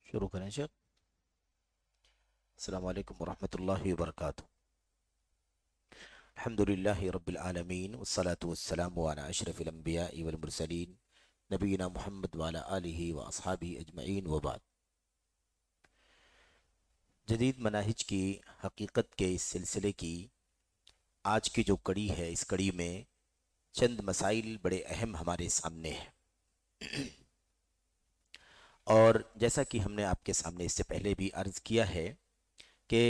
شروع کریں شیخ. السلام علیکم ورحمۃ اللہ وبرکاتہ. الحمد للہ رب العالمین والصلاة والسلام علی اشرف الانبیاء والمرسلین نبینا محمد وعلی آلہ واصحابہ اجمعین وبعد. جدید مناہج کی حقیقت کے اس سلسلے کی آج کی جو کڑی ہے، اس کڑی میں چند مسائل بڑے اہم ہمارے سامنے ہیں، اور جیسا کہ ہم نے آپ کے سامنے اس سے پہلے بھی عرض کیا ہے کہ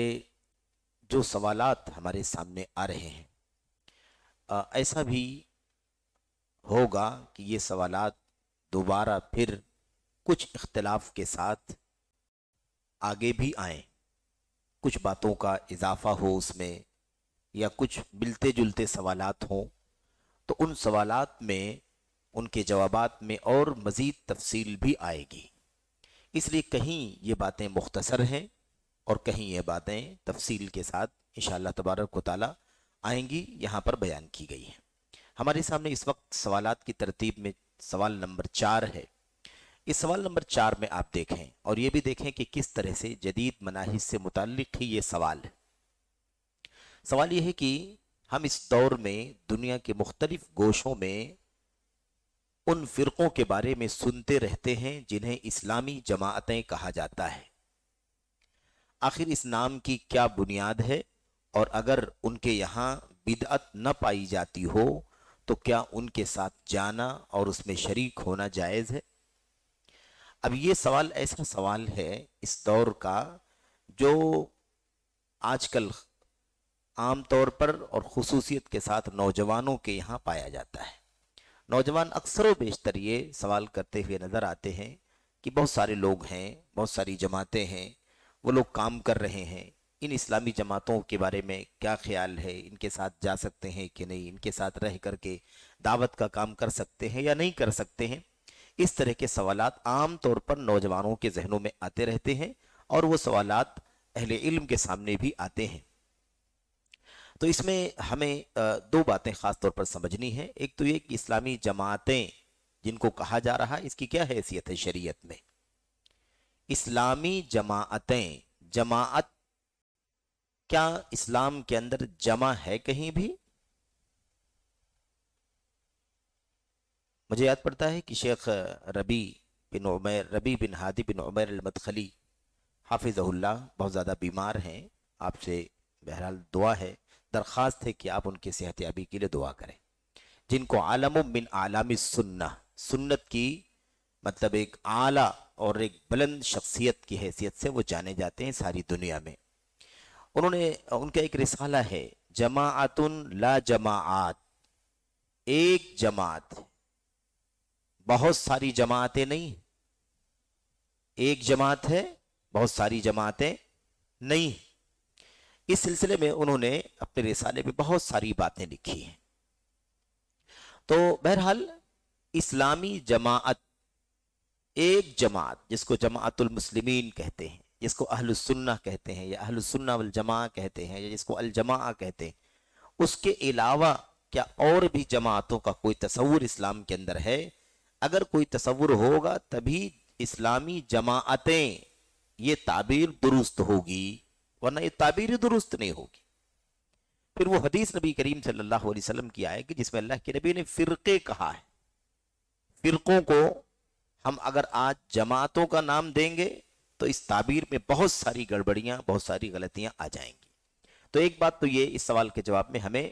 جو سوالات ہمارے سامنے آ رہے ہیں، ایسا بھی ہوگا کہ یہ سوالات دوبارہ پھر کچھ اختلاف کے ساتھ آگے بھی آئیں، کچھ باتوں کا اضافہ ہو اس میں، یا کچھ ملتے جلتے سوالات ہوں، تو ان سوالات میں، ان کے جوابات میں اور مزید تفصیل بھی آئے گی. اس لیے کہیں یہ باتیں مختصر ہیں اور کہیں یہ باتیں تفصیل کے ساتھ انشاءاللہ تبارک و تعالی آئیں گی، یہاں پر بیان کی گئی ہیں. ہمارے سامنے اس وقت سوالات کی ترتیب میں سوال نمبر 4 ہے. اس سوال نمبر 4 میں آپ دیکھیں اور یہ بھی دیکھیں کہ کس طرح سے جدید مناہج سے متعلق ہی یہ سوال ہے. سوال یہ ہے کہ ہم اس دور میں دنیا کے مختلف گوشوں میں ان فرقوں کے بارے میں سنتے رہتے ہیں جنہیں اسلامی جماعتیں کہا جاتا ہے. آخر اس نام کی کیا بنیاد ہے، اور اگر ان کے یہاں بدعت نہ پائی جاتی ہو تو کیا ان کے ساتھ جانا اور اس میں شریک ہونا جائز ہے؟ اب یہ سوال ایسا سوال ہے اس دور کا جو آج کل عام طور پر اور خصوصیت کے ساتھ نوجوانوں کے یہاں پایا جاتا ہے. نوجوان اکثر و بیشتر یہ سوال کرتے ہوئے نظر آتے ہیں کہ بہت سارے لوگ ہیں، بہت ساری جماعتیں ہیں، وہ لوگ کام کر رہے ہیں، ان اسلامی جماعتوں کے بارے میں کیا خیال ہے، ان کے ساتھ جا سکتے ہیں کہ نہیں، ان کے ساتھ رہ کر کے دعوت کا کام کر سکتے ہیں یا نہیں کر سکتے ہیں. اس طرح کے سوالات عام طور پر نوجوانوں کے ذہنوں میں آتے رہتے ہیں، اور وہ سوالات اہل علم کے سامنے بھی آتے ہیں. تو اس میں ہمیں دو باتیں خاص طور پر سمجھنی ہیں. ایک تو یہ کہ اسلامی جماعتیں جن کو کہا جا رہا ہے، اس کی کیا حیثیت ہے شریعت میں. اسلامی جماعتیں، جماعت کیا اسلام کے اندر جمع ہے کہیں بھی؟ مجھے یاد پڑتا ہے کہ شیخ ربی بن ہادی بن عمیر المدخلی حافظہ اللہ بہت زیادہ بیمار ہیں. آپ سے بہرحال دعا ہے، درخواست ہے کہ آپ ان کی صحت یابی کے لیے دعا کریں. جن کو عالم من اعلام السنہ، سنت کی مطلب ایک اعلیٰ اور ایک بلند شخصیت کی حیثیت سے وہ جانے جاتے ہیں ساری دنیا میں. ان کا ایک رسالہ ہے جماعت لا جماعات، ایک جماعت، بہت ساری جماعتیں نہیں. ایک جماعت ہے، بہت ساری جماعتیں نہیں. اس سلسلے میں انہوں نے اپنے رسالے میں بہت ساری باتیں لکھی ہیں. تو بہرحال اسلامی جماعت، ایک جماعت جس کو جماعت المسلمین کہتے ہیں، جس کو اہل السنہ کہتے ہیں یا اہل السنہ والجماعہ کہتے ہیں، یا جس کو الجماعہ کہتے ہیں، اس کے علاوہ کیا اور بھی جماعتوں کا کوئی تصور اسلام کے اندر ہے؟ اگر کوئی تصور ہوگا تبھی اسلامی جماعتیں یہ تعبیر درست ہوگی، ورنہ یہ تعبیر درست نہیں ہوگی. پھر وہ حدیث نبی کریم صلی اللہ علیہ وسلم کی آئے گی جس میں اللہ کے نبی نے فرقے کہا ہے. فرقوں کو ہم اگر آج جماعتوں کا نام دیں گے تو اس تعبیر میں بہت ساری گڑبڑیاں، بہت ساری غلطیاں آ جائیں گی. تو ایک بات تو یہ اس سوال کے جواب میں ہمیں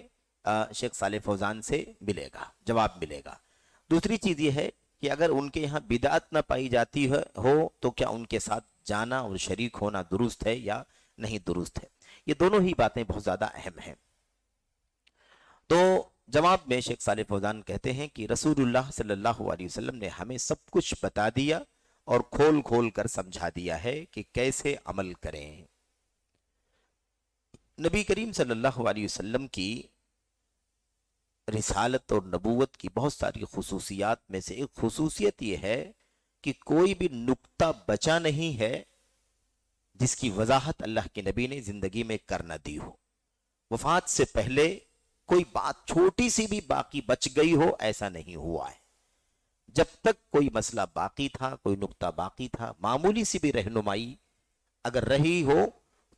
شیخ صالح فوزان سے ملے گا، جواب ملے گا. دوسری چیز یہ ہے کہ اگر ان کے یہاں بدعت نہ پائی جاتی ہو تو کیا ان کے ساتھ جانا اور شریک ہونا درست ہے یا نہیں درست ہے. یہ دونوں ہی باتیں بہت زیادہ اہم ہیں. تو جواب میں شیخ صالح فوزان کہتے ہیں کہ رسول اللہ صلی اللہ علیہ وسلم نے ہمیں سب کچھ بتا دیا اور کھول کھول کر سمجھا دیا ہے کہ کیسے عمل کریں. نبی کریم صلی اللہ علیہ وسلم کی رسالت اور نبوت کی بہت ساری خصوصیات میں سے ایک خصوصیت یہ ہے کہ کوئی بھی نکتہ بچا نہیں ہے جس کی وضاحت اللہ کے نبی نے زندگی میں کر نہ دی ہو. وفات سے پہلے کوئی بات چھوٹی سی بھی باقی بچ گئی ہو ایسا نہیں ہوا ہے. جب تک کوئی مسئلہ باقی تھا، کوئی نقطہ باقی تھا، معمولی سی بھی رہنمائی اگر رہی ہو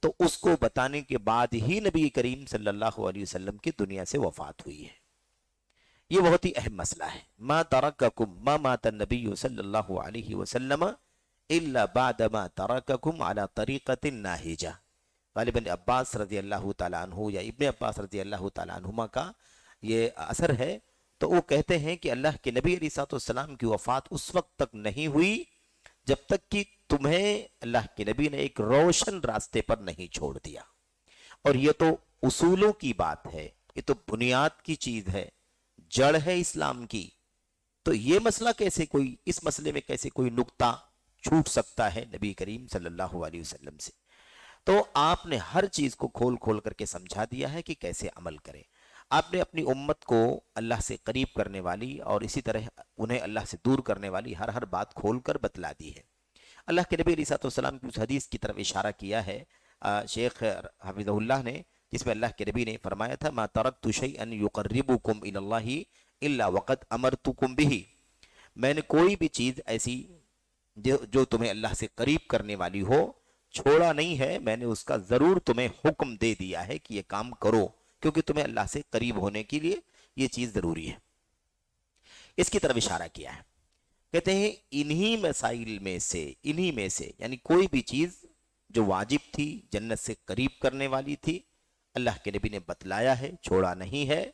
تو اس کو بتانے کے بعد ہی نبی کریم صلی اللہ علیہ وسلم کی دنیا سے وفات ہوئی ہے۔ یہ بہت ہی اہم مسئلہ ہے۔ ما ترککم ما مات النبی صلی اللہ علیہ وسلم الا بعد ما ترککم علی طریقۃ ناہجہ۔ غالباً عباس رضی اللہ تعالیٰ عنہ یا ابن عباس رضی اللہ تعالیٰ عنہما کا یہ اثر ہے، تو وہ کہتے ہیں کہ اللہ کے نبی علیہ السلام کی وفات اس وقت تک نہیں ہوئی جب تک کہ تمہیں اللہ کے نبی نے ایک روشن راستے پر نہیں چھوڑ دیا۔ اور یہ تو اصولوں کی بات ہے، یہ تو بنیاد کی چیز ہے، جڑ ہے اسلام کی۔ تو یہ مسئلہ کیسے کوئی، اس مسئلے میں کیسے کوئی نقطہ چھوٹ سکتا ہے نبی کریم صلی اللہ علیہ وسلم سے؟ تو آپ نے ہر چیز کو کھول کھول کر کے سمجھا دیا ہے کہ کیسے عمل کریں۔ آپ نے اپنی امت کو اللہ سے قریب کرنے والی اور اسی طرح انہیں اللہ سے دور کرنے والی ہر بات کھول کر بتلا دی ہے۔ اللہ کے نبی علیہ السلام کی اس حدیث کی طرف اشارہ کیا ہے شیخ حفظہ اللہ نے، جس میں اللہ کے نبی نے فرمایا تھا ما ترکت شیئا یقربکم الی اللہ الا وقد امرتکم بہ، میں نے کوئی بھی چیز ایسی جو تمہیں اللہ سے قریب کرنے والی ہو چھوڑا نہیں ہے، میں نے اس کا ضرور تمہیں حکم دے دیا ہے کہ یہ کام کرو، کیونکہ تمہیں اللہ سے قریب ہونے کے لیے یہ چیز ضروری ہے۔ اس کی طرف اشارہ کیا ہے، کہتے ہیں انہی مسائل میں سے یعنی کوئی بھی چیز جو واجب تھی، جنت سے قریب کرنے والی تھی، اللہ کے نبی نے بتلایا ہے، چھوڑا نہیں ہے،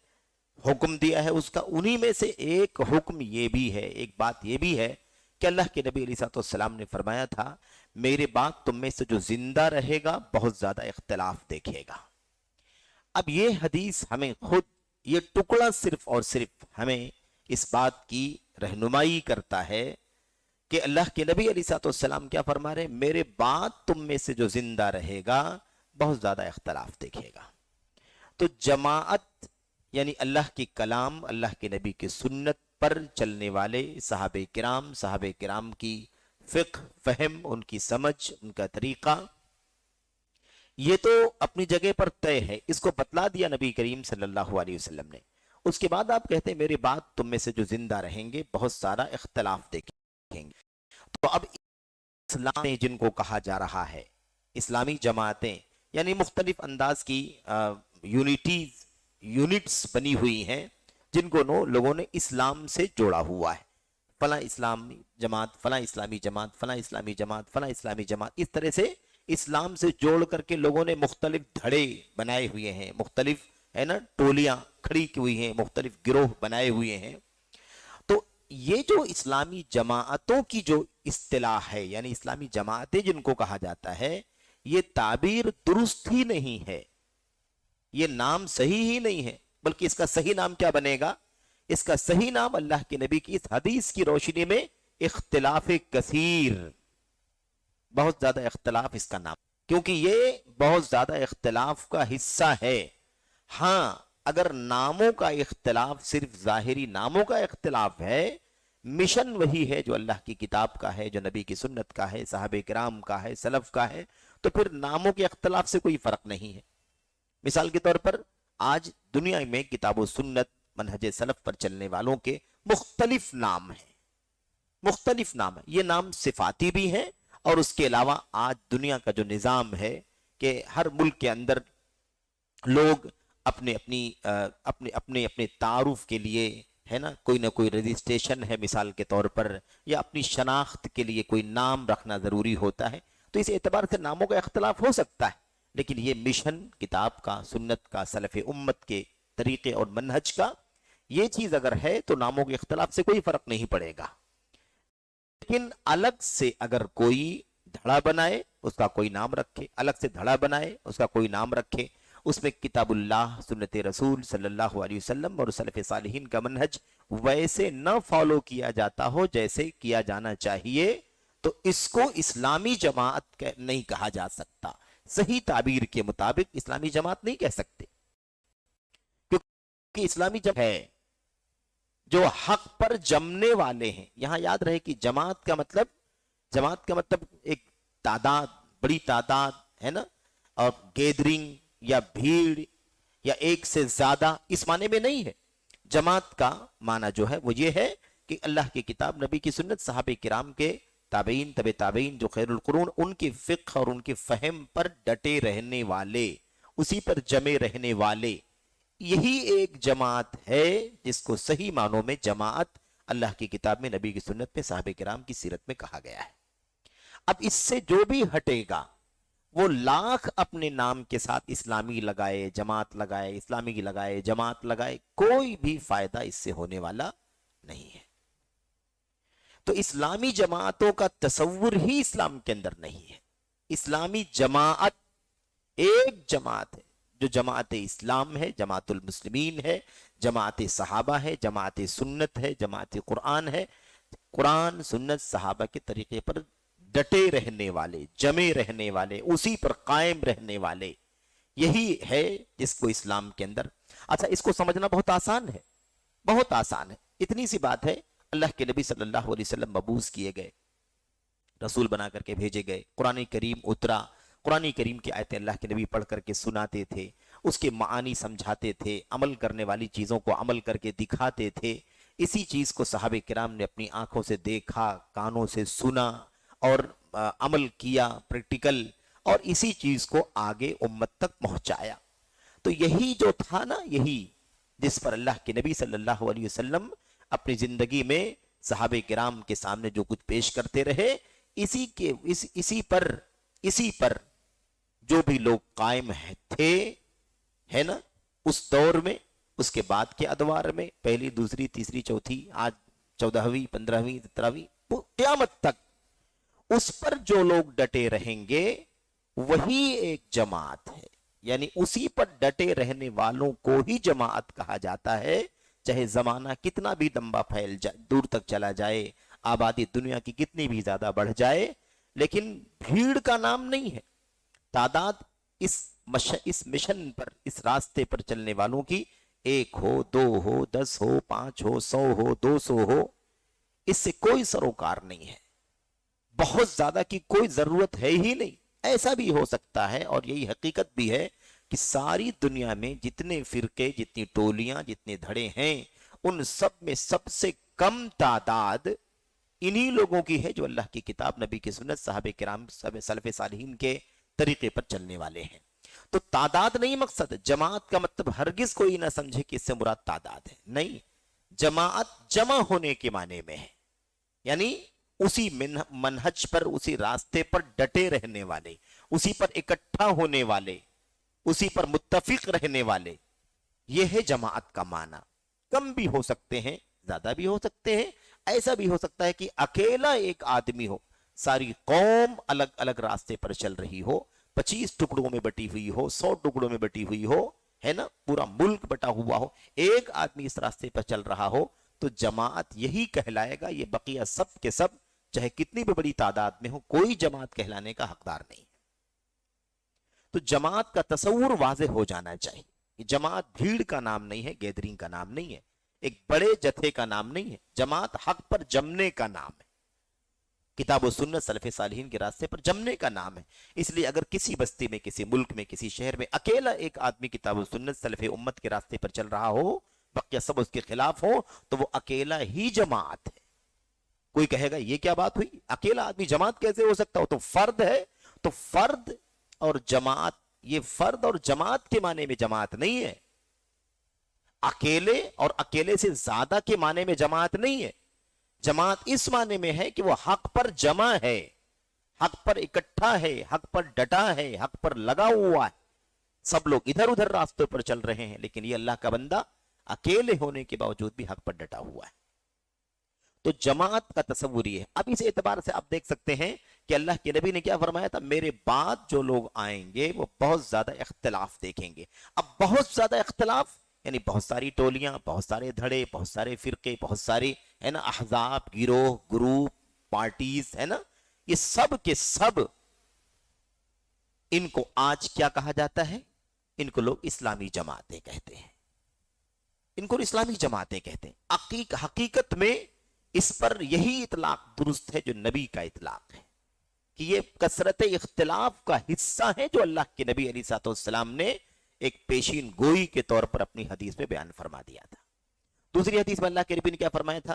حکم دیا ہے اس کا۔ انہی میں سے ایک حکم یہ بھی ہے، ایک بات یہ بھی ہے کہ اللہ کے نبی علیہ السلام نے فرمایا تھا میرے بعد تم میں سے جو زندہ رہے گا بہت زیادہ اختلاف دیکھے گا۔ اب یہ حدیث ہمیں خود یہ ٹکڑا صرف اور صرف ہمیں اس بات کی رہنمائی کرتا ہے کہ اللہ کے نبی علیہ السلام کیا فرما رہے ہیں، میرے بعد تم میں سے جو زندہ رہے گا بہت زیادہ اختلاف دیکھے گا۔ تو جماعت یعنی اللہ کی کلام، اللہ کے نبی کی سنت پر چلنے والے صحابہ کرام کی فقہ، فہم، ان کی سمجھ، ان کا طریقہ، یہ تو اپنی جگہ پر طے ہے، اس کو بتلا دیا نبی کریم صلی اللہ علیہ وسلم نے۔ اس کے بعد آپ کہتے ہیں میرے بعد تم میں سے جو زندہ رہیں گے بہت سارا اختلاف دیکھیں گے۔ تو اب اسلام میں جن کو کہا جا رہا ہے اسلامی جماعتیں، یعنی مختلف انداز کی یونٹس بنی ہوئی ہیں جن کو لوگوں نے اسلام سے جوڑا ہوا ہے، فلاں اسلامی جماعت، فلاں اسلامی جماعت، فلاں اسلامی جماعت، فلاں اسلامی جماعت، اس طرح سے اسلام سے جوڑ کر کے لوگوں نے مختلف دھڑے بنائے ہوئے ہیں، مختلف ہے نا ٹولیاں کھڑی کی ہوئی ہیں، مختلف گروہ بنائے ہوئے ہیں۔ تو یہ جو اسلامی جماعتوں کی جو اصطلاح ہے، یعنی اسلامی جماعتیں جن کو کہا جاتا ہے، یہ تعبیر درست ہی نہیں ہے، یہ نام صحیح ہی نہیں ہے، بلکہ اس کا صحیح نام کیا بنے گا؟ اس کا صحیح نام اللہ کے نبی کی اس حدیث کی روشنی میں اختلاف کثیر، بہت زیادہ اختلاف اس کا نام، کیونکہ یہ بہت زیادہ اختلاف کا حصہ ہے۔ ہاں اگر ناموں کا اختلاف صرف ظاہری ناموں کا اختلاف ہے، مشن وہی ہے جو اللہ کی کتاب کا ہے، جو نبی کی سنت کا ہے، صحابہ کرام کا ہے، سلف کا ہے، تو پھر ناموں کے اختلاف سے کوئی فرق نہیں ہے۔ مثال کے طور پر آج دنیا میں کتاب و سنت، منہج سلف پر چلنے والوں کے مختلف نام ہیں، مختلف نام ہیں، یہ نام صفاتی بھی ہیں، اور اس کے علاوہ آج دنیا کا جو نظام ہے کہ ہر ملک کے اندر لوگ اپنے تعارف کے لیے ہے نا کوئی نہ کوئی رجسٹریشن ہے مثال کے طور پر، یا اپنی شناخت کے لیے کوئی نام رکھنا ضروری ہوتا ہے، تو اس اعتبار سے ناموں کا اختلاف ہو سکتا ہے، لیکن یہ مشن کتاب کا، سنت کا، سلف امت کے طریقے اور منہج کا یہ چیز اگر ہے تو ناموں کے اختلاف سے کوئی فرق نہیں پڑے گا۔ لیکن الگ سے اگر کوئی دھڑا بنائے اس کا کوئی نام رکھے، الگ سے دھڑا بنائے اس کا کوئی نام رکھے، اس میں کتاب اللہ، سنت رسول صلی اللہ علیہ وسلم اور سلف صالحین کا منہج ویسے نہ فالو کیا جاتا ہو جیسے کیا جانا چاہیے، تو اس کو اسلامی جماعت نہیں کہا جا سکتا۔ صحیح تعبیر کے مطابق اسلامی جماعت نہیں کہہ سکتے، کیونکہ اسلامی جماعت ہے جو حق پر جمنے والے ہیں۔ یہاں یاد رہے کہ جماعت کا مطلب ایک تعداد، بڑی تعداد ہے نا، اور گیدرنگ یا بھیڑ یا ایک سے زیادہ اس معنی میں نہیں ہے۔ جماعت کا معنی جو ہے وہ یہ ہے کہ اللہ کی کتاب، نبی کی سنت، صحابہ کرام کے تابعین، تبع تابعین جو خیر القرون، ان کی فقہ اور ان کے فہم پر ڈٹے رہنے والے، اسی پر جمے رہنے والے، یہی ایک جماعت ہے جس کو صحیح معنوں میں جماعت اللہ کی کتاب میں، نبی کی سنت میں، صحابہ کرام کی سیرت میں کہا گیا ہے۔ اب اس سے جو بھی ہٹے گا وہ لاکھ اپنے نام کے ساتھ اسلامی لگائے، جماعت لگائے، اسلامی لگائے، جماعت لگائے، کوئی بھی فائدہ اس سے ہونے والا نہیں ہے۔ تو اسلامی جماعتوں کا تصور ہی اسلام کے اندر نہیں ہے۔ اسلامی جماعت ایک جماعت ہے جو جماعت اسلام ہے، جماعت المسلمین ہے، جماعت صحابہ ہے، جماعت سنت ہے، جماعت قرآن ہے، قرآن سنت صحابہ کے طریقے پر ڈٹے رہنے والے، جمے رہنے والے، اسی پر قائم رہنے والے، یہی ہے جس کو اسلام کے اندر۔ اچھا، اس کو سمجھنا بہت آسان ہے، بہت آسان ہے۔ اتنی سی بات ہے، اللہ کے نبی صلی اللہ علیہ وسلم مبعوث کیے گئے، رسول بنا کر کے بھیجے گئے، قرآن کریم اترا، قرآن کریم کی آیتیں اللہ کے نبی پڑھ کر کے سناتے تھے، اس کے معانی سمجھاتے تھے، عمل کرنے والی چیزوں کو عمل کر کے دکھاتے تھے۔ اسی چیز کو صحابہ کرام نے اپنی آنکھوں سے دیکھا، کانوں سے سنا اور عمل کیا، پریکٹیکل، اور اسی چیز کو آگے امت تک پہنچایا۔ تو یہی جو تھا نا، یہی جس پر اللہ کے نبی صلی اللہ علیہ وسلم اپنی زندگی میں صحابہ کرام کے سامنے جو کچھ پیش کرتے رہے، اسی پر جو بھی لوگ قائم تھے، ہے نا، اس دور میں، اس کے بعد کے ادوار میں، پہلی، دوسری، تیسری، چوتھی، آج 14ویں، 15ویں، 17ویں، قیامت تک اس پر جو لوگ ڈٹے رہیں گے وہی ایک جماعت ہے۔ یعنی اسی پر ڈٹے رہنے والوں کو ہی جماعت کہا جاتا ہے، چاہے زمانہ کتنا بھی لمبا پھیل جائے، دور تک چلا جائے، آبادی دنیا کی کتنی بھی زیادہ بڑھ جائے، لیکن بھیڑ کا نام نہیں ہے۔ تعداد اس مشن پر، اس راستے پر چلنے والوں کی 1 ہو، 2 ہو، 10 ہو، 5 ہو، 100 ہو، 200 ہو، اس سے کوئی سروکار نہیں ہے۔ بہت زیادہ کی کوئی ضرورت ہے ہی نہیں۔ ایسا بھی ہو سکتا ہے، اور یہی حقیقت بھی ہے، کہ ساری دنیا میں جتنے فرقے، جتنی ٹولیاں، جتنے دھڑے ہیں، ان سب میں سب سے کم تعداد انہی لوگوں کی ہے جو اللہ کی کتاب، نبی کی سنت، صحابہ کرام، سلف صالحین کے طریقے پر چلنے والے ہیں۔ تو تعداد نہیں مقصد، جماعت کا مطلب ہرگز کوئی نہ سمجھے کہ اس سے مراد تعداد ہے، نہیں، جماعت جمع ہونے کے معنی میں ہے، یعنی اسی منہج پر، اسی راستے پر ڈٹے رہنے والے، اسی پر اکٹھا ہونے والے، اسی پر متفق رہنے والے، یہ ہے جماعت کا معنی۔ کم بھی ہو سکتے ہیں، زیادہ بھی ہو سکتے ہیں، ایسا بھی ہو سکتا ہے کہ اکیلا ایک آدمی ہو، ساری قوم الگ الگ راستے پر چل رہی ہو، 25 ٹکڑوں میں بٹی ہوئی ہو، 100 ٹکڑوں میں بٹی ہوئی ہو، ہے نا، پورا ملک بٹا ہوا ہو، ایک آدمی اس راستے پر چل رہا ہو، تو جماعت یہی کہلائے گا۔ یہ بقیہ سب کے سب چاہے کتنی بھی بڑی تعداد میں ہو، کوئی جماعت کہلانے کا حقدار نہیں۔ تو جماعت کا تصور واضح ہو جانا چاہیے۔ جماعت بھیڑ کا نام نہیں ہے، گیدرنگ کا نام نہیں ہے، ایک بڑے جتھے کا نام نہیں ہے، جماعت حق پر جمنے کا نام ہے، کتاب و سنت، سلف صالحین کے راستے پر جمنے کا نام ہے۔ اس لیے اگر کسی بستی میں، کسی ملک میں، کسی شہر میں اکیلا ایک آدمی کتاب و سنت، سلف امت کے راستے پر چل رہا ہو، بقیہ سب اس کے خلاف ہو، تو وہ اکیلا ہی جماعت ہے۔ کوئی کہے گا یہ کیا بات ہوئی، اکیلا آدمی جماعت کیسے ہو سکتا ہو؟ تو فرد ہے، تو فرد اور جماعت، یہ فرد اور جماعت کے معنی میں جماعت نہیں ہے، اکیلے اور اکیلے سے زیادہ کے معنی میں جماعت نہیں ہے۔ جماعت اس معنی میں ہے کہ وہ حق پر جمع ہے، حق پر اکٹھا ہے، حق پر ڈٹا ہے، حق پر لگا ہوا ہے۔ سب لوگ ادھر ادھر راستوں پر چل رہے ہیں، لیکن یہ اللہ کا بندہ اکیلے ہونے کے باوجود بھی حق پر ڈٹا ہوا ہے۔ تو جماعت کا تصور یہ ہے۔ اب اس اعتبار سے آپ دیکھ سکتے ہیں کہ اللہ کے نبی نے کیا فرمایا تھا، میرے بعد جو لوگ آئیں گے وہ بہت زیادہ اختلاف دیکھیں گے۔ اب بہت زیادہ اختلاف یعنی بہت ساری ٹولیاں، بہت سارے دھڑے، بہت سارے فرقے، بہت سارے، ہے نا، احزاب، گروہ، گروپ، پارٹیز، ہے نا، یہ سب کے سب، ان کو آج کیا کہا جاتا ہے؟ ان کو لوگ اسلامی جماعتیں کہتے ہیں، ان کو اسلامی جماعتیں کہتے ہیں۔ حقیقت میں اس پر یہی اطلاق درست ہے جو نبی کا اطلاق ہے، کہ یہ کثرت اختلاف کا حصہ ہے جو اللہ کے نبی علیہ السلام نے ایک پیشین گوئی کے طور پر اپنی حدیث میں بیان فرما دیا تھا۔ دوسری حدیث میں اللہ کے نبی نے کیا فرمایا تھا،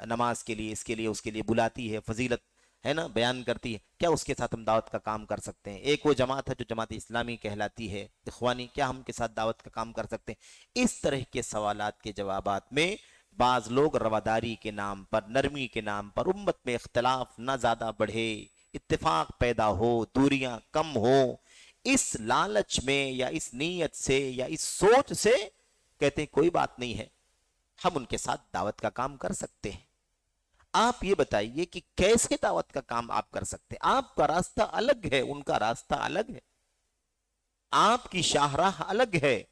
نماز کے لیے، اس کے لیے، اس کے لیے بلاتی ہے، فضیلت ہے نا بیان کرتی ہے، کیا اس کے ساتھ ہم دعوت کا کام کر سکتے ہیں؟ ایک وہ جماعت ہے جو جماعت اسلامی کہلاتی ہے اخوانی، کیا ہم کے ساتھ دعوت کا کام کر سکتے ہیں؟ اس طرح کے سوالات کے جوابات میں بعض لوگ رواداری کے نام پر، نرمی کے نام پر، امت میں اختلاف نہ زیادہ بڑھے، اتفاق پیدا ہو، دوریاں کم ہو، اس لالچ میں یا اس نیت سے یا اس سوچ سے کہتے ہیں کوئی بات نہیں ہے، ہم ان کے ساتھ دعوت کا کام کر سکتے ہیں۔ آپ یہ بتائیے کہ کیسے دعوت کا کام آپ کر سکتے ہیں؟ آپ کا راستہ الگ ہے، ان کا راستہ الگ ہے، آپ کی شاہراہ الگ ہے،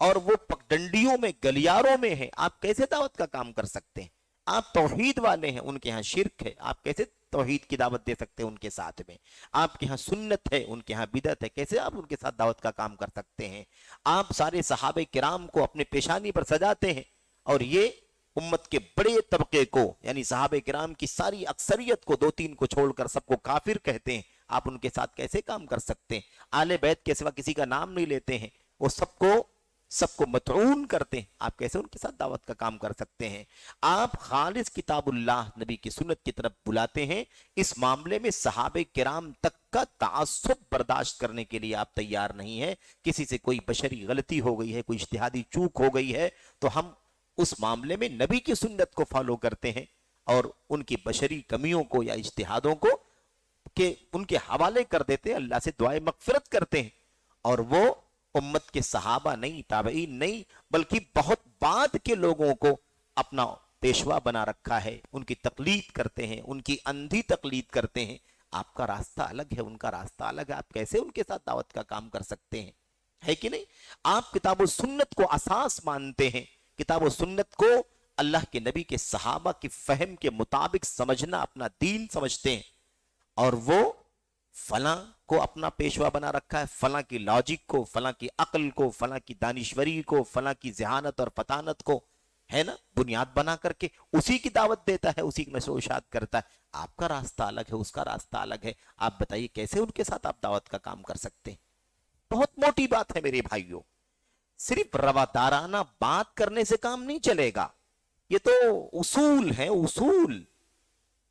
اور وہ پگڈنڈیوں میں، گلیاروں میں ہے، آپ کیسے دعوت کا کام کر سکتے ہیں؟ آپ توحید والے ہیں، ان کے ہاں شرک ہے، آپ کیسے توحید کی دعوت دے سکتے ہیں ان کے ساتھ میں؟ آپ کے ہاں سنت ہے، ان کے ہاں بدعت ہے، کیسے آپ ان کے ساتھ دعوت کا کام کر سکتے ہیں؟ آپ سارے صحابہ کرام کو اپنے پیشانی پر سجاتے ہیں، اور یہ امت کے بڑے طبقے کو، یعنی صحابہ کرام کی ساری اکثریت کو، دو تین کو چھوڑ کر سب کو کافر کہتے ہیں، آپ ان کے ساتھ کیسے کام کر سکتے ہیں؟ آل بیت کے سوا کسی کا نام نہیں لیتے ہیں، وہ سب کو مطعون کرتے ہیں، آپ کیسے ان کے ساتھ دعوت کا کام کر سکتے ہیں؟ آپ خالص کتاب اللہ، نبی کی سنت کی طرف بلاتے ہیں، اس معاملے میں صحابہ کرام تک کا تعصب برداشت کرنے کے لیے آپ تیار نہیں ہیں۔ کسی سے کوئی بشری غلطی ہو گئی ہے، کوئی اجتہادی چوک ہو گئی ہے، تو ہم اس معاملے میں نبی کی سنت کو فالو کرتے ہیں، اور ان کی بشری کمیوں کو یا اجتہادوں کو کہ ان کے حوالے کر دیتے ہیں، اللہ سے دعائے مغفرت کرتے ہیں، اور وہ امت کے صحابہ نہیں، تابعین نہیں، بلکہ بہت بعد کے لوگوں کو اپنا پیشوا بنا رکھا ہے، ان کی تقلید کرتے ہیں، ان کی اندھی تقلید کرتے ہیں۔ آپ کا راستہ الگ ہے، ان کا راستہ الگ ہے، آپ کیسے ان کے ساتھ دعوت کا کام کر سکتے ہیں؟ ہے کہ نہیں؟ آپ کتاب و سنت کو اساس مانتے ہیں، کتاب و سنت کو اللہ کے نبی کے صحابہ کی فہم کے مطابق سمجھنا اپنا دین سمجھتے ہیں، اور وہ فلاں کو اپنا پیشوا بنا رکھا ہے، فلاں کی لاجک کو، فلاں کی عقل کو، فلاں کی دانشوری کو، فلاں کی ذہانت اور فطانت کو، ہے نا، بنیاد بنا کر کے اسی کی دعوت دیتا ہے، اسی کی نشر و اشاعت کرتا ہے۔ آپ کا راستہ الگ ہے، اس کا راستہ الگ ہے، آپ بتائیے کیسے ان کے ساتھ آپ دعوت کا کام کر سکتے ہیں؟ بہت موٹی بات ہے میرے بھائیوں، صرف روادارانہ بات کرنے سے کام نہیں چلے گا، یہ تو اصول ہے،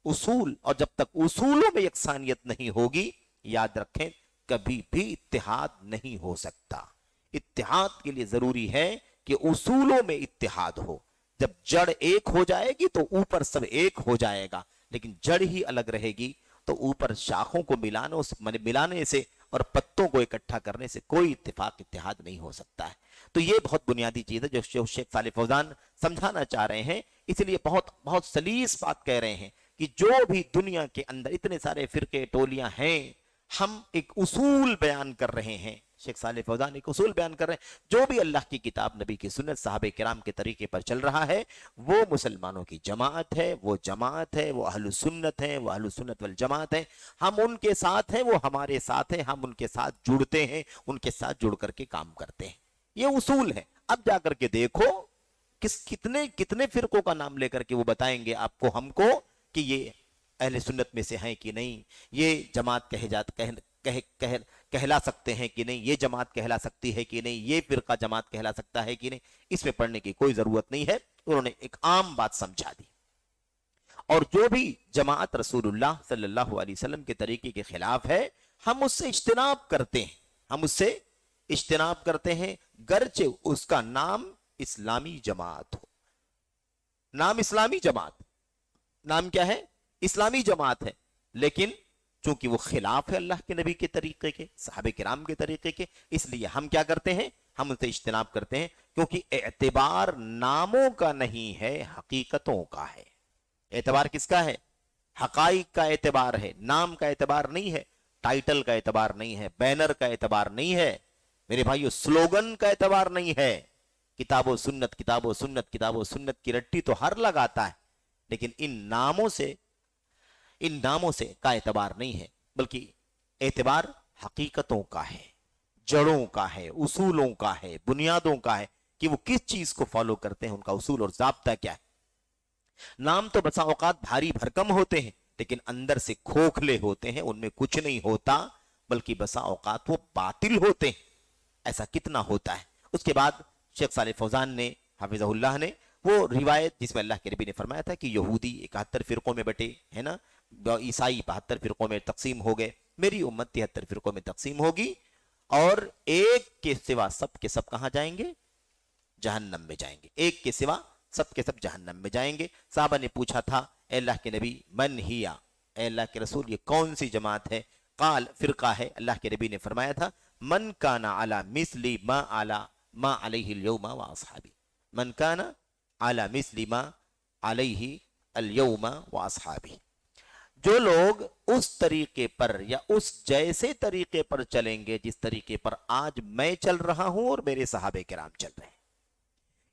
اصول، اور جب تک اصولوں میں یکسانیت نہیں ہوگی، یاد رکھیں کبھی بھی اتحاد نہیں ہو سکتا۔ اتحاد کے لیے ضروری ہے کہ اصولوں میں اتحاد ہو، جب جڑ ایک ہو جائے گی تو اوپر سب ایک ہو جائے گا، لیکن جڑ ہی الگ رہے گی تو اوپر شاخوں کو ملانے سے اور پتوں کو اکٹھا کرنے سے کوئی اتحاد نہیں ہو سکتا ہے۔ تو یہ بہت بنیادی چیز ہے جو شیخ صالح فوزان سمجھانا چاہ رہے ہیں، اس لیے بہت بہت سلیس بات کہہ رہے ہیں کہ جو بھی دنیا کے اندر اتنے سارے فرقے ٹولیاں ہیں، ہم ایک اصول بیان کر رہے ہیں، شیخ صالح فوزان ایک اصول بیان کر رہے ہیں، جو بھی اللہ کی کتاب، نبی کی سنت، صحابہ کرام کے طریقے پر چل رہا ہے، وہ مسلمانوں کی جماعت ہے، وہ جماعت ہے، وہ اہل سنت ہے، وہ اہل سنت والجماعت ہے، ہم ان کے ساتھ ہیں، وہ ہمارے ساتھ ہیں، ہم ان کے ساتھ جڑتے ہیں، ان کے ساتھ جڑ کر کے کام کرتے ہیں، یہ اصول ہے۔ اب جا کر کے دیکھو کتنے فرقوں کا نام لے کر کے وہ بتائیں گے آپ کو، ہم کو، کہ یہ اہل سنت میں سے ہیں کہ نہیں، یہ جماعت کہلا سکتے ہیں کہ نہیں، یہ جماعت کہلا سکتی ہے کہ نہیں، یہ فرقہ جماعت کہلا سکتا ہے کہ نہیں، اس میں پڑھنے کی کوئی ضرورت نہیں ہے، انہوں نے ایک عام بات سمجھا دی۔ اور جو بھی جماعت رسول اللہ صلی اللہ علیہ وسلم کے طریقے کے خلاف ہے، ہم اس سے اجتناب کرتے ہیں، ہم اس سے اجتناب کرتے ہیں، گرچہ اس کا نام اسلامی جماعت ہو، نام اسلامی جماعت، نام کیا ہے؟ اسلامی جماعت ہے، لیکن چونکہ وہ خلاف ہے اللہ کے نبی کے طریقے کے، صحابہ کرام کے طریقے کے، اس لیے ہم کیا کرتے ہیں؟ ہم ان سے اجتناب کرتے ہیں، کیونکہ اعتبار ناموں کا نہیں ہے، حقیقتوں کا ہے۔ اعتبار کس کا ہے؟ حقائق کا اعتبار ہے، نام کا اعتبار نہیں ہے، ٹائٹل کا اعتبار نہیں ہے، بینر کا اعتبار نہیں ہے، میرے بھائیو سلوگن کا اعتبار نہیں ہے۔ کتاب و سنت، کتاب و سنت، کتاب و سنت کی رٹی تو ہر لگاتا ہے، لیکن ان ناموں سے کا اعتبار نہیں ہے، بلکہ اعتبار حقیقتوں کا ہے، جڑوں کا ہے، اصولوں کا ہے، بنیادوں کا ہے، کہ وہ کس چیز کو فالو کرتے ہیں، ان کا اصول اور ضابطہ کیا ہے۔ نام تو بسا اوقات بھاری بھرکم ہوتے ہیں، لیکن اندر سے کھوکھلے ہوتے ہیں، ان میں کچھ نہیں ہوتا، بلکہ بسا اوقات وہ باطل ہوتے ہیں۔ ایسا کتنا ہوتا ہے۔ اس کے بعد شیخ صالح فوزان نے حفظہ اللہ نے وہ روایت جس میں اللہ کے نبی نے فرمایا تھا کہ یہودی 71 فرقوں میں بٹے، ہے نا، عیسائی 72 فرقوں میں تقسیم ہو گئے، میری امت 73 فرقوں میں تقسیم ہوگی، اور ایک کے سوا سب کے سب کہاں جائیں گے؟ جہنم میں جائیں گے، ایک کے سوا سب کے سب جہنم میں جائیں گے۔ صحابہ نے پوچھا تھا اے اللہ کے نبی من ہیا، اے اللہ کے رسول یہ کون سی جماعت ہے؟ قال فرقہ ہے، اللہ کے نبی نے فرمایا تھا من کان علی مثلی ما علیہ اليوم واصحابی، من کان علی مثلی ما علیہ اليوم واصحابی، جو لوگ اس طریقے پر یا اس جیسے طریقے پر چلیں گے جس طریقے پر آج میں چل رہا ہوں اور میرے صحابہ کرام چل رہے ہیں۔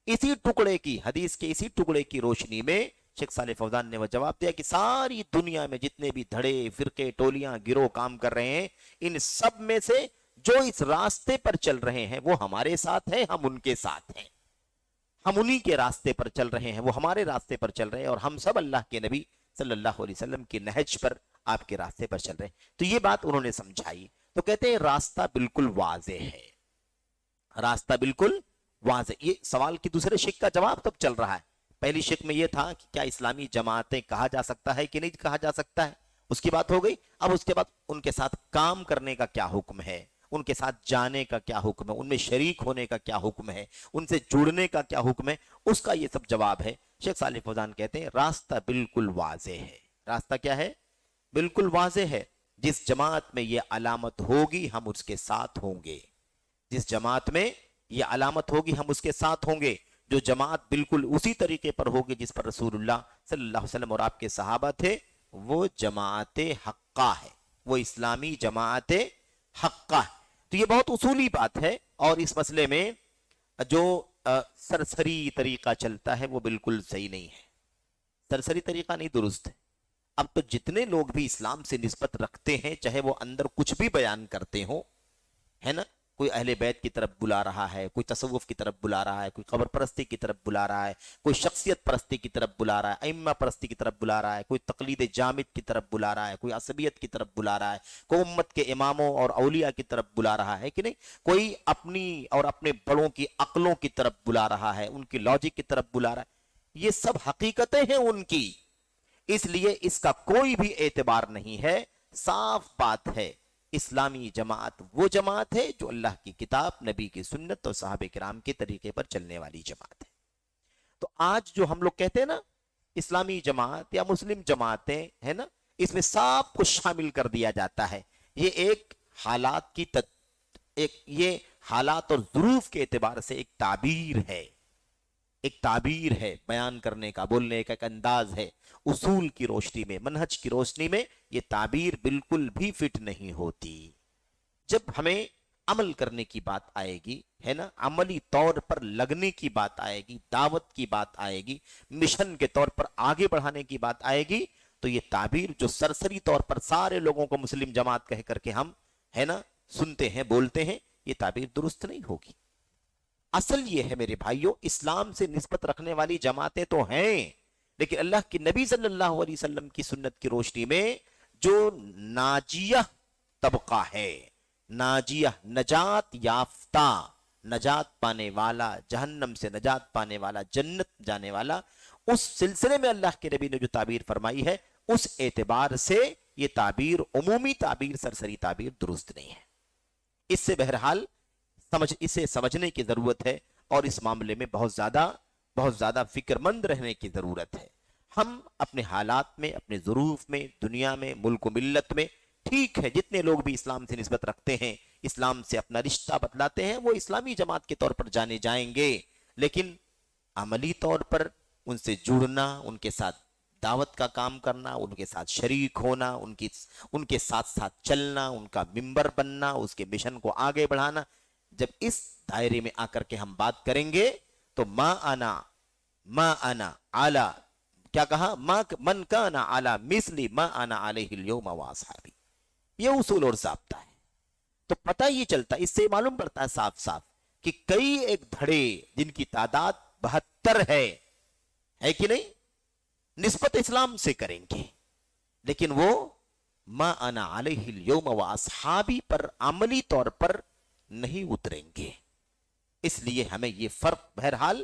اسی ٹکڑے کی حدیث کے اسی ٹکڑے کی روشنی میں شیخ صالح فوزان نے وہ جواب دیا کہ ساری دنیا میں جتنے بھی دھڑے، فرقے، ٹولیاں، گروہ کام کر رہے ہیں، ان سب میں سے جو اس راستے پر چل رہے ہیں وہ ہمارے ساتھ ہیں، ہم ان کے ساتھ ہیں، ہم انہی کے راستے پر چل رہے ہیں، وہ ہمارے راستے پر چل رہے ہیں، اور ہم سب اللہ کے نبی صلی اللہ علیہ وسلم کی نہج پر، آپ کے راستے پر چل رہے ہیں۔ تو یہ بات انہوں نے سمجھائی، تو کہتے ہیں راستہ بالکل واضح ہے، راستہ بالکل واضح۔ یہ سوال کی دوسرے شق کا جواب تب چل رہا ہے۔ پہلی شق میں یہ تھا کہ کیا اسلامی جماعتیں کہا جا سکتا ہے کہ نہیں کہا جا سکتا ہے، اس کی بات ہو گئی۔ اب اس کے بعد ان کے ساتھ کام کرنے کا کیا حکم ہے، ان کے ساتھ جانے کا کیا حکم ہے، ان میں شریک ہونے کا کیا حکم ہے، ان سے جڑنے کا کیا حکم ہے، اس کا یہ سب جواب ہے۔ شیخ صالح فوزان کہتے ہیں راستہ بالکل واضح ہے۔ راستہ کیا ہے؟ بالکل واضح ہے۔ جس جماعت میں یہ علامت ہوگی ہم اس کے ساتھ ہوں گے، جس جماعت میں یہ علامت ہوگی ہم اس کے ساتھ ہوں گے، جو جماعت بالکل اسی طریقے پر ہوگی جس پر رسول اللہ صلی اللہ علیہ وسلم اور آپ کے صحابہ تھے، وہ جماعت حقہ ہے، وہ اسلامی جماعت حقہ ہے۔ تو یہ بہت اصولی بات ہے، اور اس مسئلے میں جو سرسری طریقہ چلتا ہے وہ بالکل صحیح نہیں ہے، سرسری طریقہ نہیں درست ہے۔ اب تو جتنے لوگ بھی اسلام سے نسبت رکھتے ہیں، چاہے وہ اندر کچھ بھی بیان کرتے ہوں، ہے نا، کوئی اہل بیت کی طرف بلا رہا ہے، کوئی تصوف کی طرف بلا رہا ہے، کوئی قبر پرستی کی طرف بلا رہا ہے، کوئی شخصیت پرستی کی طرف بلا رہا ہے، ائمہ پرستی کی طرف بلا رہا ہے، کوئی تقلید جامد کی طرف بلا رہا ہے، کوئی عصبیت کی طرف بلا رہا ہے، کوئی امت کے اماموں اور اولیاء کی طرف بلا رہا ہے کہ نہیں، کوئی اپنی اور اپنے بڑوں کی عقلوں کی طرف بلا رہا ہے، ان کی لاجک کی طرف بلا رہا ہے، یہ سب حقیقتیں ہیں ان کی، اس لیے اس کا کوئی بھی اعتبار نہیں ہے۔ صاف بات ہے، اسلامی جماعت وہ جماعت ہے جو اللہ کی کتاب، نبی کی سنت اور صحابہ کرام کے طریقے پر چلنے والی جماعت ہے۔ تو آج جو ہم لوگ کہتے ہیں نا اسلامی جماعت یا مسلم جماعتیں، ہے نا، اس میں سب کچھ شامل کر دیا جاتا ہے۔ یہ ایک حالات کی یہ حالات اور ظروف کے اعتبار سے ایک تعبیر ہے، ایک تعبیر ہے، بیان کرنے کا، بولنے کا ایک انداز ہے۔ اصول کی روشنی میں، منہج کی روشنی میں یہ تعبیر بالکل بھی فٹ نہیں ہوتی۔ جب ہمیں عمل کرنے کی بات آئے گی، ہے نا، عملی طور پر لگنے کی بات آئے گی، دعوت کی بات آئے گی، مشن کے طور پر آگے بڑھانے کی بات آئے گی، تو یہ تعبیر جو سرسری طور پر سارے لوگوں کو مسلم جماعت کہہ کر کے ہم، ہے نا، سنتے ہیں، بولتے ہیں، یہ تعبیر درست نہیں ہوگی۔ اصل یہ ہے میرے بھائیوں، اسلام سے نسبت رکھنے والی جماعتیں تو ہیں، لیکن اللہ کے نبی صلی اللہ علیہ وسلم کی سنت کی روشنی میں جو ناجیہ طبقہ ہے، ناجیہ نجات یافتہ، نجات پانے والا، جہنم سے نجات پانے والا، جنت جانے والا، اس سلسلے میں اللہ کے نبی نے جو تعبیر فرمائی ہے، اس اعتبار سے یہ تعبیر، عمومی تعبیر، سرسری تعبیر درست نہیں ہے۔ اس سے بہرحال اسے سمجھنے کی ضرورت ہے، اور اس معاملے میں بہت زیادہ فکر مند رہنے کی ضرورت ہے۔ ہم اپنے حالات میں، اپنے ظروف میں، دنیا میں، ملک و ملت میں، ٹھیک ہے جتنے لوگ بھی اسلام سے نسبت رکھتے ہیں، اسلام سے اپنا رشتہ بتلاتے ہیں، وہ اسلامی جماعت کے طور پر جانے جائیں گے، لیکن عملی طور پر ان سے جڑنا، ان کے ساتھ دعوت کا کام کرنا، ان کے ساتھ شریک ہونا، ان کے ساتھ ساتھ چلنا، ان کا ممبر بننا، اس کے مشن کو آگے بڑھانا، جب اس دائرے میں آ کر کے ہم بات کریں گے تو ما انا علی، کیا کہا، من کان علی مثلی ما انا علیہ اليوم واصحابی، یہ اصول اور ضابطہ ہے۔ تو پتہ یہ چلتا، اس سے معلوم پڑتا ہے صاف صاف کہ کئی ایک دھڑے جن کی تعداد 72 ہے کہ نہیں، نسبت اسلام سے کریں گے، لیکن وہ ما انا علیہ اليوم واصحابی پر عملی طور پر نہیں اتریں گے۔ اس لیے ہمیں یہ فرق بہرحال